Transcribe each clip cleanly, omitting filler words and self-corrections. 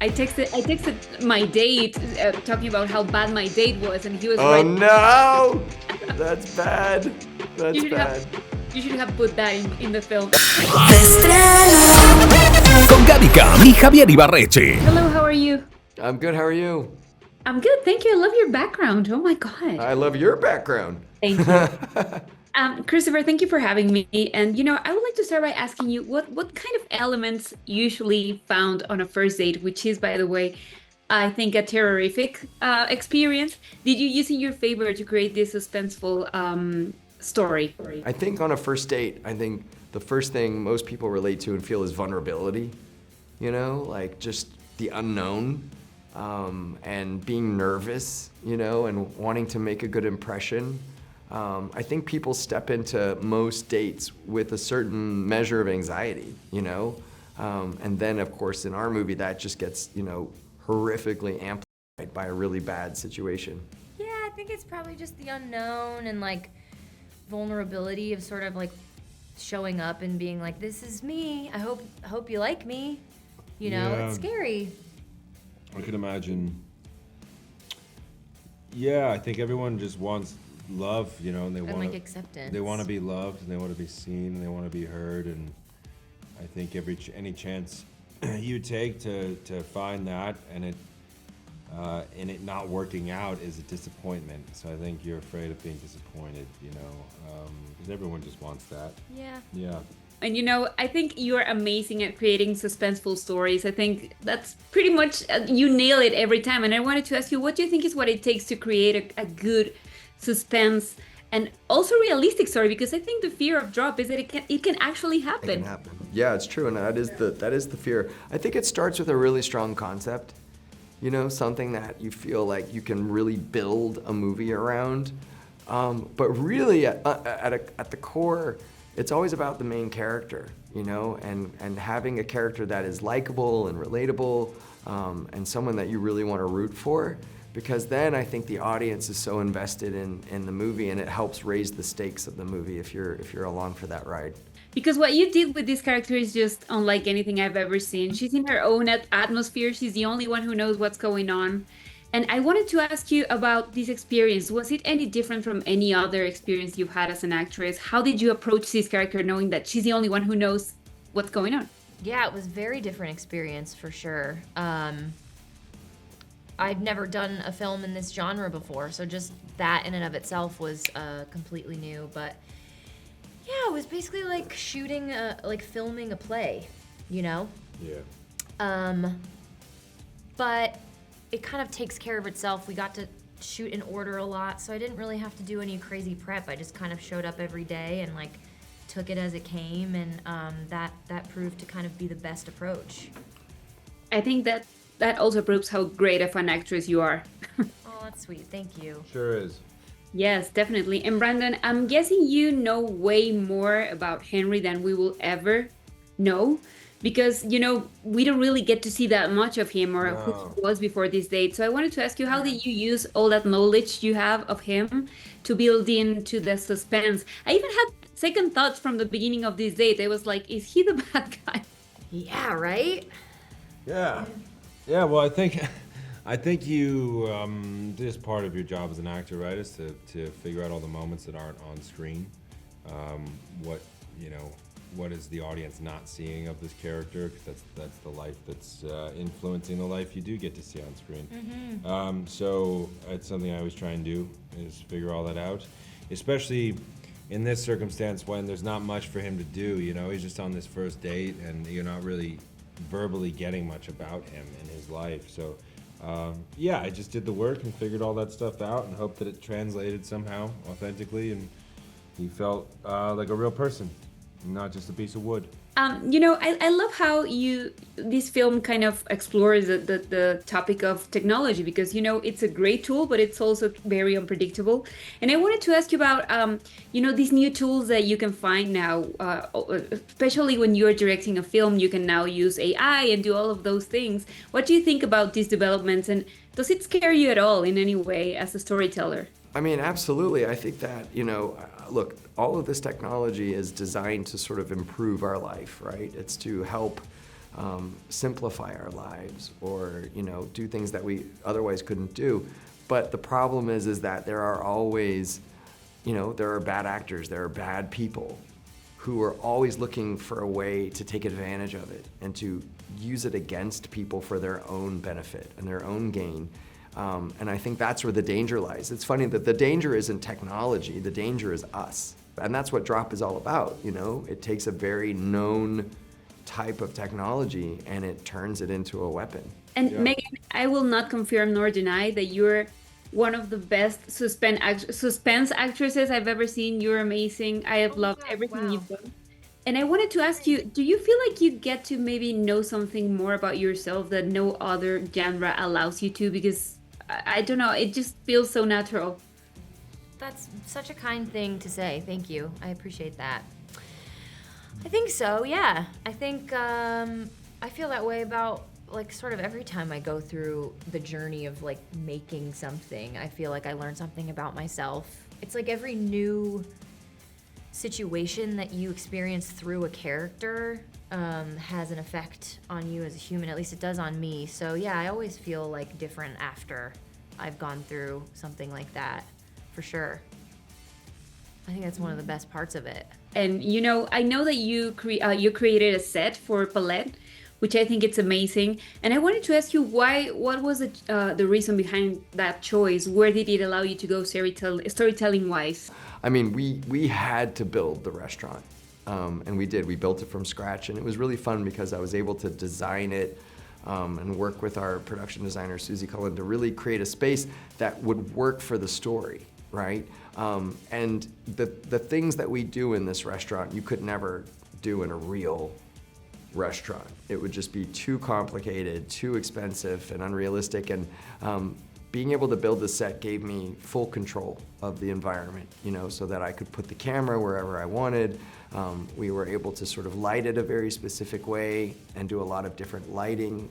I texted my date talking about how bad my date was, and he was Oh right. no! That's bad. That's You should bad. you should have put that in the film. Con Gaby Cam y Javier Ibarreche. Hello, how are you? I'm good. How are you? I'm good, thank you. I love your background. Oh my God. I love your background. Thank you. Christopher, thank you for having me. And I would like to start by asking you what kind of elements usually found on a first date, which is, by the way, I think a terrific experience. Did you use in your favor to create this suspenseful story? I think on a first date, I think the first thing most people relate to and feel is vulnerability. Like just the unknown, and being nervous, and wanting to make a good impression. I think people step into most dates with a certain measure of anxiety, and then of course in our movie that just gets, horrifically amplified by a really bad situation. Yeah, I think it's probably just the unknown and like vulnerability of sort of like showing up and being like, this is me, I hope you like me. Yeah. It's scary. I can imagine. Yeah, I think everyone just wants love, and they And want like acceptance. They want to be loved, and they want to be seen, and they want to be heard, and I think any chance you take to find that and it not working out is a disappointment. So I think you're afraid of being disappointed, because everyone just wants that. Yeah. Yeah. And I think you're amazing at creating suspenseful stories. I think that's pretty much, you nail it every time. And I wanted to ask you, what do you think is what it takes to create a good suspense and also realistic story? Because I think the fear of drop is that it can actually happen. It can happen. Yeah, it's true, and that is the fear. I think it starts with a really strong concept, something that you feel like you can really build a movie around. But really, at the core, it's always about the main character, and having a character that is likable and relatable, and someone that you really want to root for. Because then I think the audience is so invested in the movie, and it helps raise the stakes of the movie if you're along for that ride. Because what you did with this character is just unlike anything I've ever seen. She's in her own atmosphere. She's the only one who knows what's going on. And I wanted to ask you about this experience. Was it any different from any other experience you've had as an actress? How did you approach this character knowing that she's the only one who knows what's going on? Yeah, it was a very different experience for sure. I've never done a film in this genre before, so just that in and of itself was completely new. But yeah, it was basically like filming a play, Yeah. But it kind of takes care of itself. We got to shoot in order a lot, so I didn't really have to do any crazy prep. I just kind of showed up every day and like took it as it came, and that proved to kind of be the best approach. I think that also proves how great of an actress you are. Oh, that's sweet. Thank you. Sure is. Yes, definitely. And Brandon, I'm guessing you know way more about Henry than we will ever know, because we don't really get to see that much of him or who he was before this date. So I wanted to ask you, how did you use all that knowledge you have of him to build into the suspense? I even had second thoughts from the beginning of this date. I was like, is he the bad guy? Yeah, right? Yeah. Yeah, well, I think you, this is part of your job as an actor, right, is to figure out all the moments that aren't on screen. What is the audience not seeing of this character? Because that's the life that's influencing the life you do get to see on screen. Mm-hmm. So it's something I always try and do, is figure all that out. Especially in this circumstance when there's not much for him to do, he's just on this first date and you're not really verbally getting much about him in his life. So I just did the work and figured all that stuff out and hoped that it translated somehow authentically and he felt like a real person, not just a piece of wood. I love how this film kind of explores the topic of technology, because it's a great tool, but it's also very unpredictable. And I wanted to ask you about these new tools that you can find now, especially when you're directing a film. You can now use AI and do all of those things. What do you think about these developments, and does it scare you at all in any way as a storyteller? I mean, absolutely. I think that, look, all of this technology is designed to sort of improve our life, right? It's to help simplify our lives or, you know, do things that we otherwise couldn't do. But the problem is that there are always, you know, there are bad actors, there are bad people who are always looking for a way to take advantage of it and to use it against people for their own benefit and their own gain. And I think that's where the danger lies. It's funny that the danger isn't technology, the danger is us. And that's what Drop is all about, you know? It takes a very known type of technology and it turns it into a weapon. And Megan, I will not confirm nor deny that you're one of the best suspense actresses I've ever seen. You're amazing. I have loved everything you've done. And I wanted to ask you, do you feel like you get to maybe know something more about yourself that no other genre allows you to? Because I don't know, it just feels so natural. That's such a kind thing to say. Thank you. I appreciate that. I think so, yeah. I think I feel that way about like sort of every time I go through the journey of like making something. I feel like I learn something about myself. It's like every new situation that you experience through a character has an effect on you as a human. At least it does on me. So yeah, I always feel like different after I've gone through something like that, for sure. I think that's one of the best parts of it. And you know, I know that you created a set for Palette, which I think it's amazing. And I wanted to ask you what was the reason behind that choice? Where did it allow you to go storytelling wise? I mean, we had to build the restaurant, and we did. We built it from scratch, and it was really fun because I was able to design it and work with our production designer, Susie Cullen, to really create a space that would work for the story, right? And the things that we do in this restaurant, you could never do in a real restaurant. It would just be too complicated, too expensive, and unrealistic. And being able to build this set gave me full control of the environment, you know, so that I could put the camera wherever I wanted. We were able to sort of light it a very specific way and do a lot of different lighting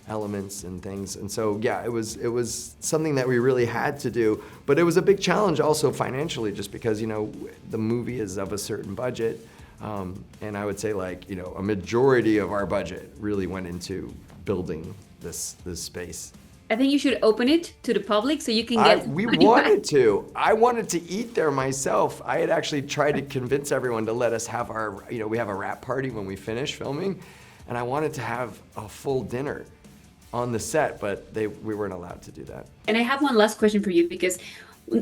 elements and things. And so, yeah, it was something that we really had to do. But it was a big challenge also financially, just because, you know, the movie is of a certain budget. And I would say, like, you know, a majority of our budget really went into building this space. I think you should open it to the public so you can get. We wanted to. I wanted to eat there myself. I had actually tried to convince everyone to let us have our, you know, we have a wrap party when we finish filming, and I wanted to have a full dinner on the set, but we weren't allowed to do that. And I have one last question for you, because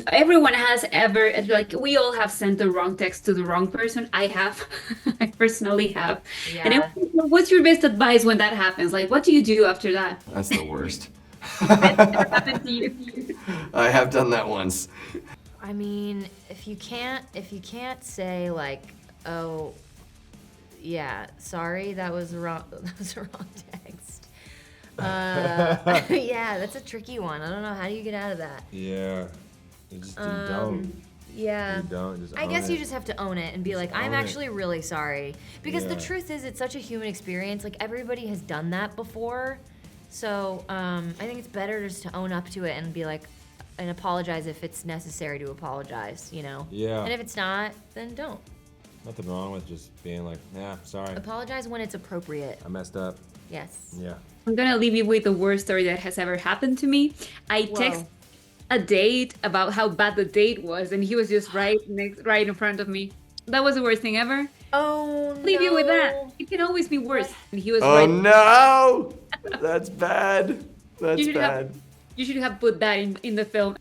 everyone has ever, like, we all have sent the wrong text to the wrong person. I have. I personally have. Yeah. And what's your best advice when that happens? Like, what do you do after that? That's the worst. That never happened to you. I have done that once. I mean, if you can't say like, oh, yeah, sorry, that was the wrong text. Yeah, that's a tricky one. I don't know. How do you get out of that? Yeah. You just don't. Yeah. You don't. Just I own guess it. you just have to own it and be Just like, I'm own it. actually really sorry. Because the Yeah. truth is, it's such a human experience. Like, everybody has done that before. So I think it's better just to own up to it and be like, and apologize if it's necessary to apologize, you know? Yeah. And if it's not, then don't. Nothing wrong with just being like, yeah, sorry, Apologize when it's appropriate. I messed up. Yes. Yeah. I'm gonna leave you with the worst story that has ever happened to me. I text a date about how bad the date was, and he was just right in front of me. That was the worst thing ever. Oh, no. Leave you with that. It can always be worse. And he was Oh right. no! That's bad. That's You should bad. You should have put that in the film.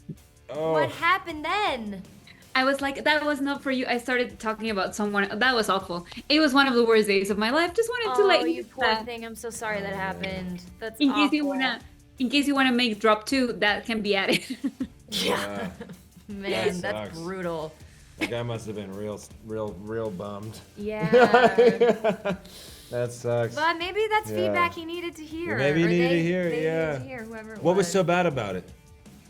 Oh. What happened then? I was like, that was not for you. I started talking about someone. That was awful. It was one of the worst days of my life. Just wanted to Oh, let you know poor that. thing. I'm so sorry that happened. That's In awful. case you wanna make drop 2, that can be added. Yeah. Man, That that's sucks. brutal. The guy must have been real bummed. Yeah. That sucks. But maybe that's Yeah. feedback he needed to hear. Maybe he or needed they- to hear it, they yeah. needed to hear, whoever it What was so bad about it?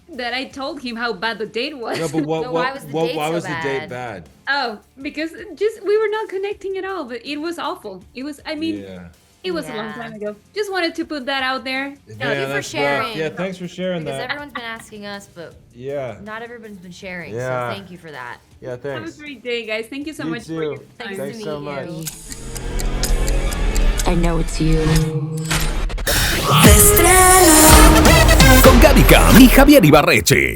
That I told him how bad the date was. No, but So why was the date why so was the date bad? bad? Oh, because just we were not connecting at all. But it was awful. It was. I mean, Yeah. it was a long Yeah. time ago. Just wanted to put that out there. Thank Yeah, you for that's rough. sharing. Yeah, thanks for sharing Because that. everyone's been asking us, but Yeah. not everyone's been sharing. Yeah. So thank you for that. Yeah, Have thanks. a great day, guys. Thank you so You much for too. your time. Thanks Thanks to so meet you. much. I know it's you. Con Gaby Cam y Javier Ibarreche.